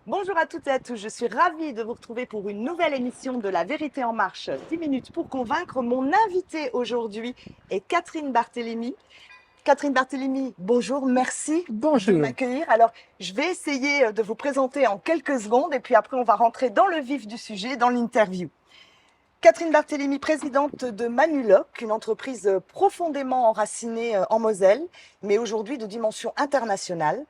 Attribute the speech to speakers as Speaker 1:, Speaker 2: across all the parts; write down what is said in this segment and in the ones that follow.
Speaker 1: Bonjour à toutes et à tous, je suis ravie de vous retrouver pour une nouvelle émission de La Vérité en Marche, 10 minutes pour convaincre. Mon invitée aujourd'hui est Catherine Barthélémy. Catherine Barthélémy, bonjour, merci de
Speaker 2: Bonjour.
Speaker 1: m'accueillir. Alors, je vais essayer de vous présenter en quelques secondes et puis après on va rentrer dans le vif du sujet, dans l'interview. Catherine Barthélémy, présidente de Manuloc, une entreprise profondément enracinée en Moselle, mais aujourd'hui de dimension internationale.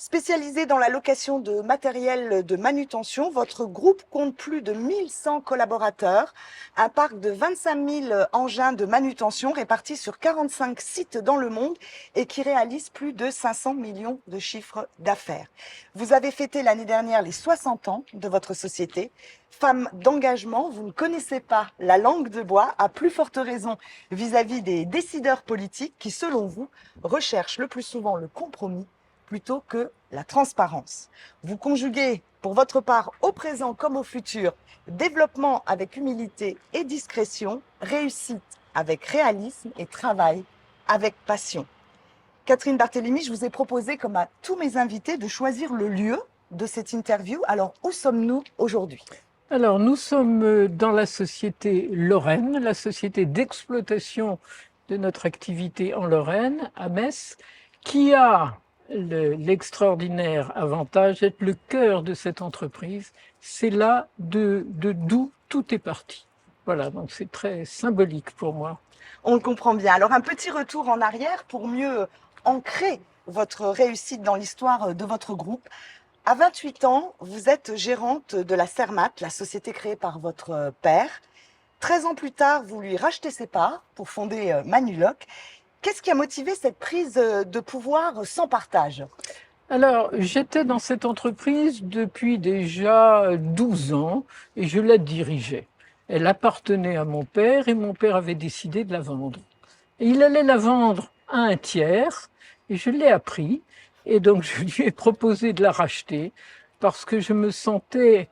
Speaker 1: Spécialisée dans la location de matériel de manutention, votre groupe compte plus de 1100 collaborateurs, un parc de 25 000 engins de manutention répartis sur 45 sites dans le monde et qui réalise plus de 500 millions de chiffres d'affaires. Vous avez fêté l'année dernière les 60 ans de votre société. Femme d'engagement, vous ne connaissez pas la langue de bois, à plus forte raison vis-à-vis des décideurs politiques qui, selon vous, recherchent le plus souvent le compromis plutôt que la transparence. Vous conjuguez, pour votre part, au présent comme au futur, développement avec humilité et discrétion, réussite avec réalisme et travail avec passion. Catherine Barthélémy, je vous ai proposé, comme à tous mes invités, de choisir le lieu de cette interview. Alors, où sommes-nous aujourd'hui ?
Speaker 2: Alors, nous sommes dans la société Lorraine, la société d'exploitation de notre activité en Lorraine, à Metz, qui a l'extraordinaire avantage d'être le cœur de cette entreprise. C'est là d'où tout est parti. Voilà, donc c'est très symbolique pour moi.
Speaker 1: On le comprend bien. Alors, un petit retour en arrière pour mieux ancrer votre réussite dans l'histoire de votre groupe. À 28 ans, vous êtes gérante de la Cermat, la société créée par votre père. 13 ans plus tard, vous lui rachetez ses parts pour fonder Manuloc. Qu'est-ce qui a motivé cette prise de pouvoir sans partage ?
Speaker 2: Alors, j'étais dans cette entreprise depuis déjà 12 ans et je la dirigeais. Elle appartenait à mon père et mon père avait décidé de la vendre. Et il allait la vendre à un tiers et je l'ai appris. Et donc, je lui ai proposé de la racheter parce que je me sentais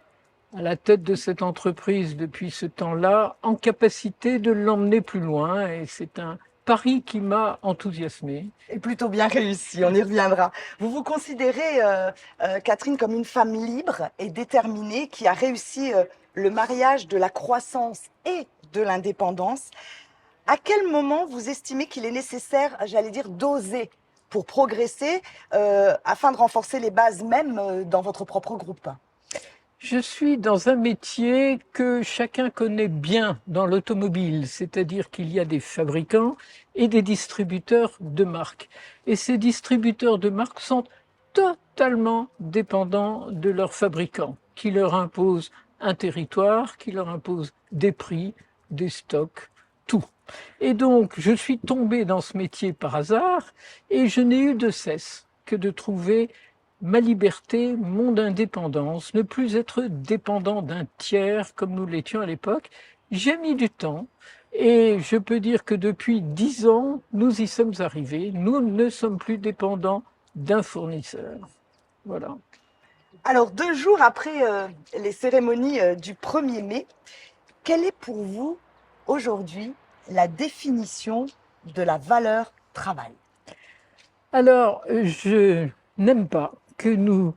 Speaker 2: à la tête de cette entreprise depuis ce temps-là en capacité de l'emmener plus loin. Et c'est un pari qui m'a enthousiasmé.
Speaker 1: Et plutôt bien réussi, on y reviendra. Vous vous considérez, Catherine, comme une femme libre et déterminée qui a réussi le mariage de la croissance et de l'indépendance. À quel moment vous estimez qu'il est nécessaire, j'allais dire, d'oser pour progresser afin de renforcer les bases même dans votre propre groupe ?
Speaker 2: Je suis dans un métier que chacun connaît bien dans l'automobile, c'est-à-dire qu'il y a des fabricants et des distributeurs de marques. Et ces distributeurs de marques sont totalement dépendants de leurs fabricants, qui leur imposent un territoire, qui leur imposent des prix, des stocks, tout. Et donc, je suis tombé dans ce métier par hasard et je n'ai eu de cesse que de trouver ma liberté, mon indépendance, ne plus être dépendant d'un tiers comme nous l'étions à l'époque. J'ai mis du temps et je peux dire que depuis 10 ans, nous y sommes arrivés. Nous ne sommes plus dépendants d'un fournisseur. Voilà.
Speaker 1: Alors, 2 jours après les cérémonies du 1er mai, quelle est pour vous aujourd'hui la définition de la valeur travail ?
Speaker 2: Alors, je n'aime pas que nous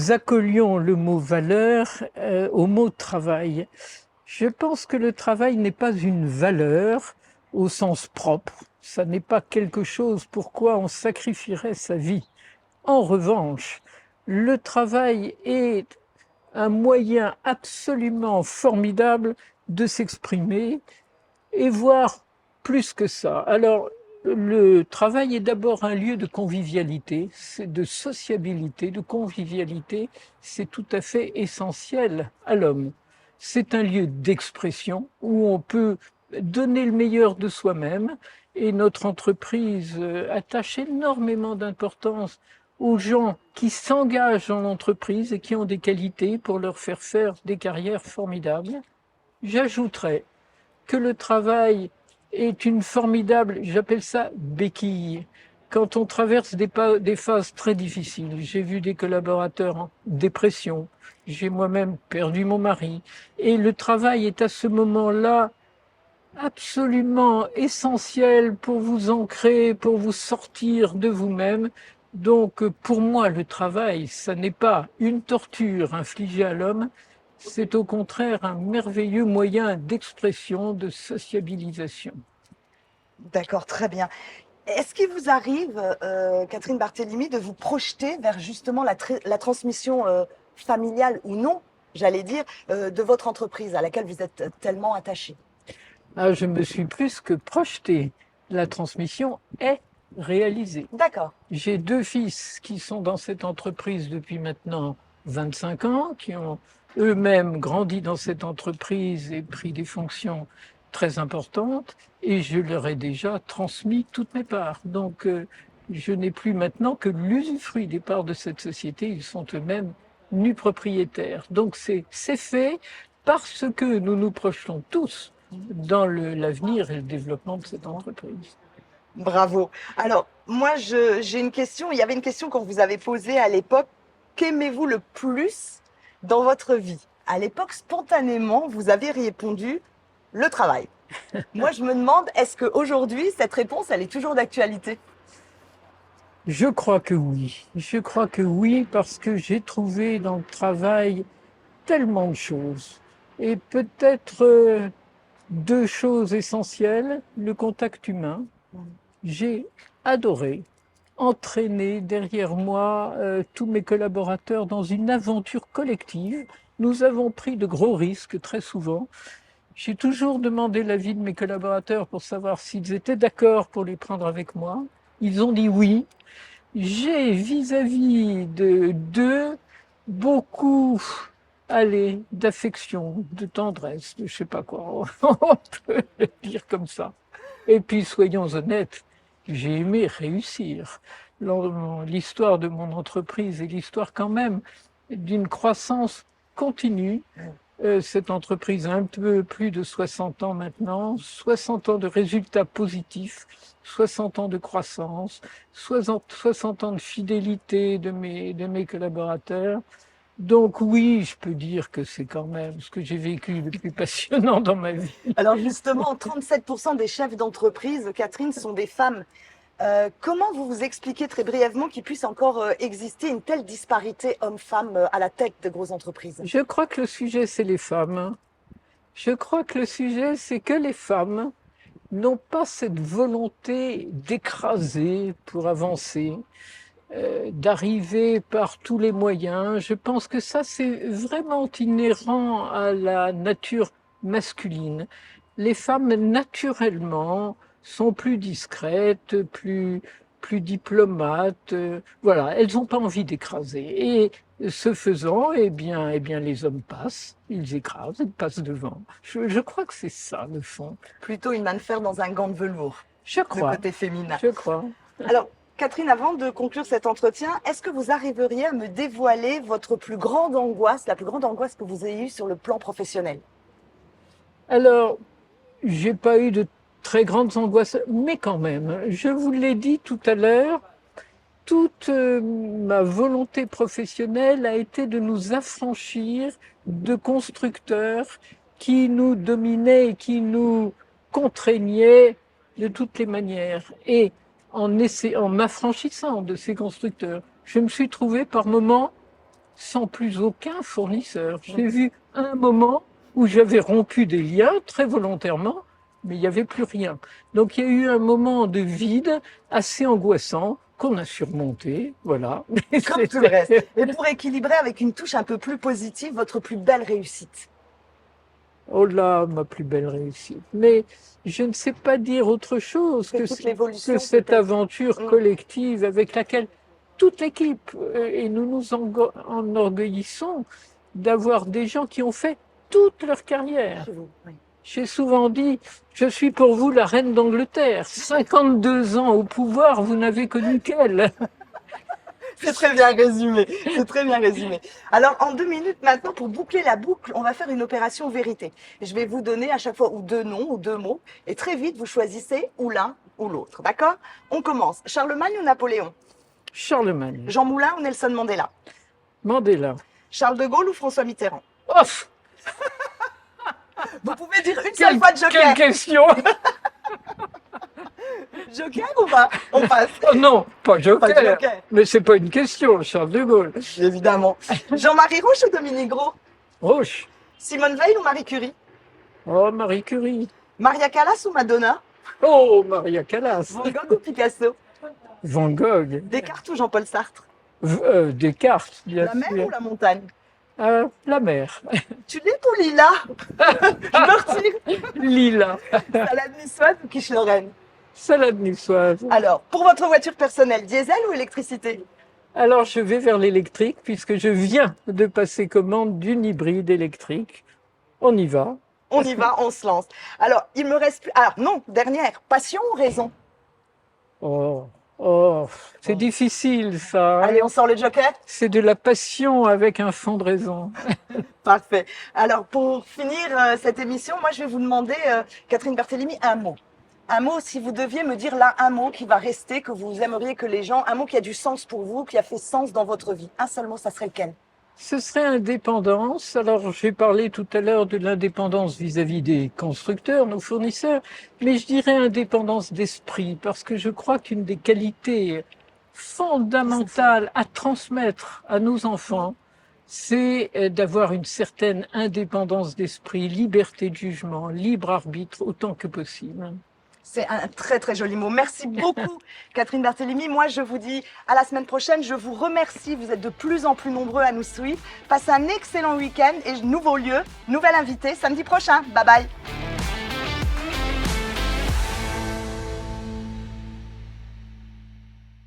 Speaker 2: accollions le mot valeur au mot travail. Je pense que le travail n'est pas une valeur au sens propre. Ça n'est pas quelque chose pour quoi on sacrifierait sa vie. En revanche, le travail est un moyen absolument formidable de s'exprimer et voire plus que ça. Alors, le travail est d'abord un lieu de convivialité, de sociabilité, de convivialité. C'est tout à fait essentiel à l'homme. C'est un lieu d'expression où on peut donner le meilleur de soi-même et notre entreprise attache énormément d'importance aux gens qui s'engagent dans l'entreprise et qui ont des qualités pour leur faire des carrières formidables. J'ajouterais que le travail est une formidable, j'appelle ça béquille, quand on traverse des phases très difficiles. J'ai vu des collaborateurs en dépression, j'ai moi-même perdu mon mari, et le travail est à ce moment-là absolument essentiel pour vous ancrer, pour vous sortir de vous-même, Donc, pour moi, le travail, ça n'est pas une torture infligée à l'homme, c'est au contraire un merveilleux moyen d'expression, de sociabilisation.
Speaker 1: D'accord, très bien. Est-ce qu'il vous arrive, Catherine Barthélémy, de vous projeter vers justement la transmission familiale ou non, j'allais dire, de votre entreprise à laquelle vous êtes tellement attachée?
Speaker 2: Ah, je me suis plus que projeté. La transmission est réalisée.
Speaker 1: D'accord.
Speaker 2: J'ai 2 fils qui sont dans cette entreprise depuis maintenant 25 ans, qui ont eux-mêmes grandi dans cette entreprise et pris des fonctions très importantes, et je leur ai déjà transmis toutes mes parts. Donc, je n'ai plus maintenant que l'usufruit des parts de cette société. Ils sont eux-mêmes nus propriétaires. Donc, c'est fait parce que nous nous projetons tous dans l'avenir et le développement de cette entreprise.
Speaker 1: Bravo. Alors, moi, j'ai une question. Il y avait une question qu'on vous avait posée à l'époque. Qu'aimez-vous le plus dans votre vie? À l'époque, spontanément, vous avez répondu le travail. Moi, je me demande, est-ce qu'aujourd'hui, cette réponse, elle est toujours d'actualité?
Speaker 2: Je crois que oui. Je crois que oui, parce que j'ai trouvé dans le travail tellement de choses. Et peut-être 2 choses essentielles. Le contact humain. J'ai adoré entraîner derrière moi tous mes collaborateurs dans une aventure collective. Nous avons pris de gros risques très souvent. J'ai toujours demandé l'avis de mes collaborateurs pour savoir s'ils étaient d'accord pour les prendre avec moi. Ils ont dit oui. J'ai vis-à-vis d'eux beaucoup, allez, d'affection, de tendresse, de je sais pas quoi, on peut le dire comme ça. Et puis, soyons honnêtes, j'ai aimé réussir. L'histoire de mon entreprise est l'histoire quand même d'une croissance continue. Cette entreprise a un peu plus de 60 ans maintenant, 60 ans de résultats positifs, 60 ans de croissance, 60 ans de fidélité de mes collaborateurs. Donc oui, je peux dire que c'est quand même ce que j'ai vécu le plus passionnant dans ma vie.
Speaker 1: Alors justement, 37% des chefs d'entreprise, Catherine, sont des femmes. Comment vous vous expliquez très brièvement qu'il puisse encore exister une telle disparité homme-femme à la tête de grosses entreprises?
Speaker 2: Je crois que le sujet, c'est les femmes. Je crois que le sujet, c'est que les femmes n'ont pas cette volonté d'écraser pour avancer, d'arriver par tous les moyens. Je pense que ça, c'est vraiment inhérent à la nature masculine. Les femmes, naturellement, sont plus discrètes, plus diplomates. Voilà, elles n'ont pas envie d'écraser. Et ce faisant, les hommes passent, ils écrasent, ils passent devant. Je crois que c'est ça, le fond.
Speaker 1: Plutôt une main de fer dans un gant de velours,
Speaker 2: Je
Speaker 1: le
Speaker 2: crois,
Speaker 1: côté féminin.
Speaker 2: je crois.
Speaker 1: Alors, Catherine, avant de conclure cet entretien, est-ce que vous arriveriez à me dévoiler votre plus grande angoisse, la plus grande angoisse que vous ayez eue sur le plan professionnel?
Speaker 2: Alors, j'ai pas eu de très grandes angoisses, mais quand même, je vous l'ai dit tout à l'heure, toute ma volonté professionnelle a été de nous affranchir de constructeurs qui nous dominaient et qui nous contraignaient de toutes les manières. Et en m'affranchissant de ces constructeurs, je me suis trouvé par moments sans plus aucun fournisseur. J'ai vu un moment où j'avais rompu des liens très volontairement, mais il n'y avait plus rien. Donc il y a eu un moment de vide assez angoissant qu'on a surmonté, voilà.
Speaker 1: Comme tout le reste. Et pour équilibrer avec une touche un peu plus positive, votre plus belle réussite?
Speaker 2: Oh là, ma plus belle réussite. Mais je ne sais pas dire autre chose
Speaker 1: C'est toute l'évolution,
Speaker 2: que cette
Speaker 1: peut-être.
Speaker 2: aventure collective avec laquelle toute l'équipe, et nous nous enorgueillissons d'avoir des gens qui ont fait toute leur carrière.
Speaker 1: Chez vous, oui.
Speaker 2: J'ai souvent dit, je suis pour vous la reine d'Angleterre. 52 ans au pouvoir, vous n'avez connu qu'elle.
Speaker 1: C'est très bien résumé. C'est très bien résumé. Alors, en 2 minutes maintenant, pour boucler la boucle, on va faire une opération vérité. Je vais vous donner à chaque fois ou 2 noms ou 2 mots. Et très vite, vous choisissez ou l'un ou l'autre. D'accord? On commence. Charlemagne ou Napoléon?
Speaker 2: Charlemagne.
Speaker 1: Jean Moulin ou Nelson Mandela?
Speaker 2: Mandela.
Speaker 1: Charles de Gaulle ou François Mitterrand?
Speaker 2: Ouf!
Speaker 1: Vous pouvez dire une seule fois de
Speaker 2: Quelle
Speaker 1: joker.
Speaker 2: question!
Speaker 1: Joker ou pas? On passe.
Speaker 2: Oh non, pas
Speaker 1: Pas de
Speaker 2: Joker.
Speaker 1: Joker,
Speaker 2: Mais c'est pas une question, Charles de Gaulle.
Speaker 1: évidemment. Jean-Marie Roche ou Dominique Gros?
Speaker 2: Roche.
Speaker 1: Simone Veil ou Marie Curie?
Speaker 2: Oh, Marie Curie.
Speaker 1: Maria Callas ou Madonna?
Speaker 2: Oh, Maria Callas.
Speaker 1: Van Gogh ou Picasso?
Speaker 2: Van Gogh.
Speaker 1: Descartes ou Jean-Paul Sartre?
Speaker 2: Descartes, bien
Speaker 1: La mer
Speaker 2: sûr.
Speaker 1: ou la montagne?
Speaker 2: La mer.
Speaker 1: Tulip ou lilas? Je me retire.
Speaker 2: Lila.
Speaker 1: Salade niçoise ou quiche Lorraine?
Speaker 2: Salade niçoise.
Speaker 1: Alors, pour votre voiture personnelle, diesel ou électricité?
Speaker 2: Alors, je vais vers l'électrique puisque je viens de passer commande d'une hybride électrique. On y va.
Speaker 1: On y va, on se lance. Alors, il me reste plus. Alors, non, dernière. Passion ou raison?
Speaker 2: C'est difficile ça.
Speaker 1: Allez, on sort le joker?
Speaker 2: C'est de la passion avec un fond de raison.
Speaker 1: Parfait. Alors, pour finir cette émission, moi, je vais vous demander, Catherine Barthélémy, un mot. Un mot, si vous deviez me dire là un mot qui va rester, que vous aimeriez que les gens, un mot qui a du sens pour vous, qui a fait sens dans votre vie. Un seul mot, ça serait lequel?
Speaker 2: Ce serait indépendance. Alors, j'ai parlé tout à l'heure de l'indépendance vis-à-vis des constructeurs, nos fournisseurs, mais je dirais indépendance d'esprit, parce que je crois qu'une des qualités fondamentales à transmettre à nos enfants, c'est d'avoir une certaine indépendance d'esprit, liberté de jugement, libre arbitre autant que possible.
Speaker 1: C'est un très très joli mot. Merci beaucoup, Catherine Barthélémy. Moi, je vous dis à la semaine prochaine. Je vous remercie. Vous êtes de plus en plus nombreux à nous suivre. Passez un excellent week-end et nouveau lieu, nouvel invité samedi prochain. Bye bye.